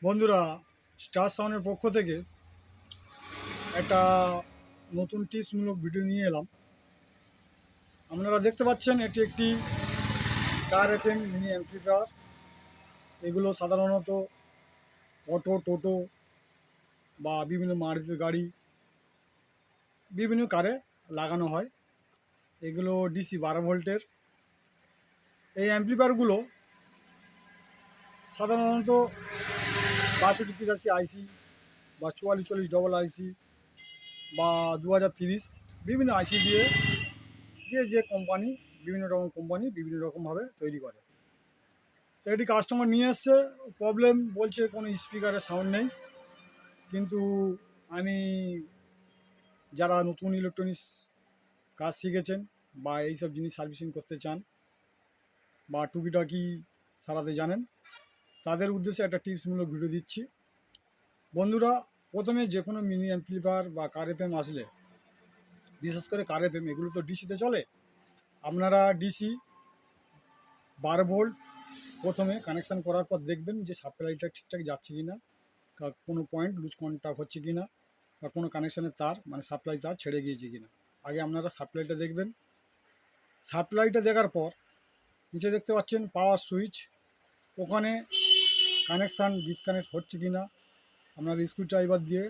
বন্ধুরা, স্টার সাউন্ডের পক্ষ থেকে একটা নতুন টিপসমূলক ভিডিও নিয়ে এলাম। আপনারা দেখতে পাচ্ছেন এটি একটি কার এফএম মিনি অ্যাম্পলিফায়ার। এগুলো সাধারণত অটো, টোটো বা বিভিন্ন মারুতি গাড়ি, বিভিন্ন কারে লাগানো হয়। এগুলো ডিসি 12 ভোল্টের। এই অ্যাম্পলিফায়ারগুলো সাধারণত 6283 আইসি বা 4440 ডবল আইসি বা 2030 বিভিন্ন আইসি দিয়ে যে কোম্পানি, বিভিন্ন রকম কোম্পানি বিভিন্ন রকমভাবে তৈরি করে। তো এটি কাস্টমার নিয়ে এসছে, প্রবলেম বলছে কোনো স্পিকারের সাউন্ড নেই। কিন্তু আমি যারা নতুন ইলেকট্রনিক্স কাজ শিখেছেন বা এইসব জিনিস সার্ভিসিং করতে চান বা টুকিটাকি সারাতে জানেন, তাদের উদ্দেশ্যে একটা টিপসমূলক ভিডিও দিচ্ছি। বন্ধুরা, প্রথমে যে কোনো মিনি অ্যাম্পলিফায়ার বা কার এফএম আসলে, বিশেষ করে কার এফএম, এগুলো তো ডিসিতে চলে। আপনারা ডিসি 12 ভোল্ট প্রথমে কানেকশান করার পর দেখবেন যে সাপ্লাইটা ঠিকঠাক যাচ্ছে কি না, কোনো পয়েন্ট লুজ কন্ট্যাক্ট হচ্ছে কি না, বা কোনো কানেকশানের তার মানে সাপ্লাই তার ছেড়ে গিয়েছে কি না। আগে আপনারা সাপ্লাইটা দেখবেন। সাপ্লাইটা দেখার পর নিচে দেখতে পাচ্ছেন পাওয়ার সুইচ, ওখানে কানেকশান ডিসকানেক্ট হচ্ছে কি না আপনার স্ক্রু ড্রাইভার দিয়ে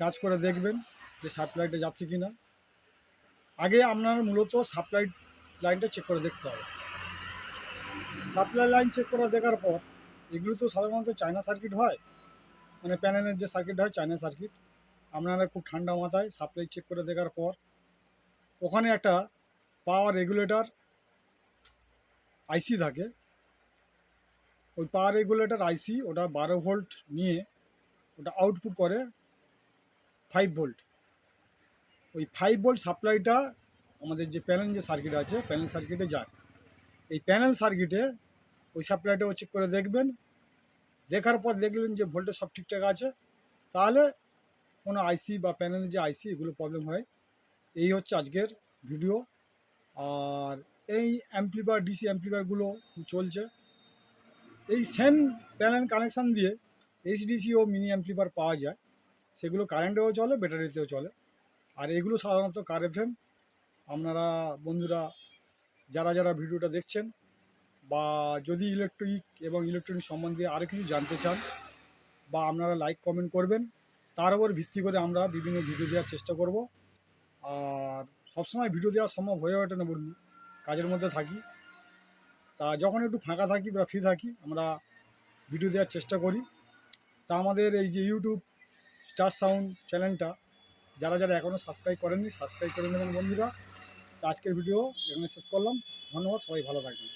টাচ করে দেখবেন যে সাপ্লাইটা যাচ্ছে কি না। আগে আপনার মূলত সাপ্লাই লাইনটা চেক করে দেখতে হবে। সাপ্লাই লাইন চেক করে দেখার পর, এগুলো তো সাধারণত চায়না সার্কিট হয়, মানে প্যানেলের যে সার্কিট হয় চায়না সার্কিট। আপনারা খুব ঠান্ডা মাথায় সাপ্লাই চেক করে দেখার পর ওখানে একটা পাওয়ার রেগুলেটর আইসি থাকে। ওই পাওয়ার রেগুলেটর আইসি ওটা 12 ভোল্ট নিয়ে ওটা আউটপুট করে 5 ভোল্ট। ওই 5 ভোল্ট সাপ্লাইটা আমাদের যে প্যানেল যে সার্কিট আছে প্যানেল সার্কিটে যায়। এই প্যানেল সার্কিটে ওই সাপ্লাইটাও চেক করে দেখবেন। দেখার পর দেখলেন যে ভোল্টেজ সব ঠিকঠাক আছে, তাহলে কোনো আইসি বা প্যানেলের যে আইসি এগুলো প্রবলেম হয়। এই হচ্ছে আজকের ভিডিও। আর এই অ্যাম্পলিফায়ার ডিসি অ্যাম্পলিফায়ারগুলো চলছে এই সেম প্যানেল কানেকশান দিয়ে। এইচডিসি ও মিনি অ্যাম্পলিফায়ার পাওয়া যায়, সেগুলো কারেন্টেও চলে, ব্যাটারিতেও চলে। আর এগুলো সাধারণত কার এফএম। আপনারা বন্ধুরা যারা যারা ভিডিওটা দেখছেন বা যদি ইলেকট্রিক এবং ইলেকট্রনিক সম্বন্ধে আরও কিছু জানতে চান, বা আপনারা লাইক কমেন্ট করবেন, তার উপর ভিত্তি করে আমরা বিভিন্ন ভিডিও দেওয়ার চেষ্টা করব। আর সবসময় ভিডিও দেওয়া সম্ভব হয়ে ওঠে না, বলুন, কাজের মধ্যে থাকি। তা যখন একটু ফাঁকা থাকি বা ফ্রি থাকি আমরা ভিডিও দেওয়ার চেষ্টা করি। তা আমাদের এই যে ইউটিউব স্টার সাউন্ড চ্যানেলটা যারা যারা এখনও সাবস্ক্রাইব করেননি, সাবস্ক্রাইব করে নেবেন বন্ধুরা। তো আজকের ভিডিও এখানে শেষ করলাম। ধন্যবাদ, সবাই ভালো থাকবেন।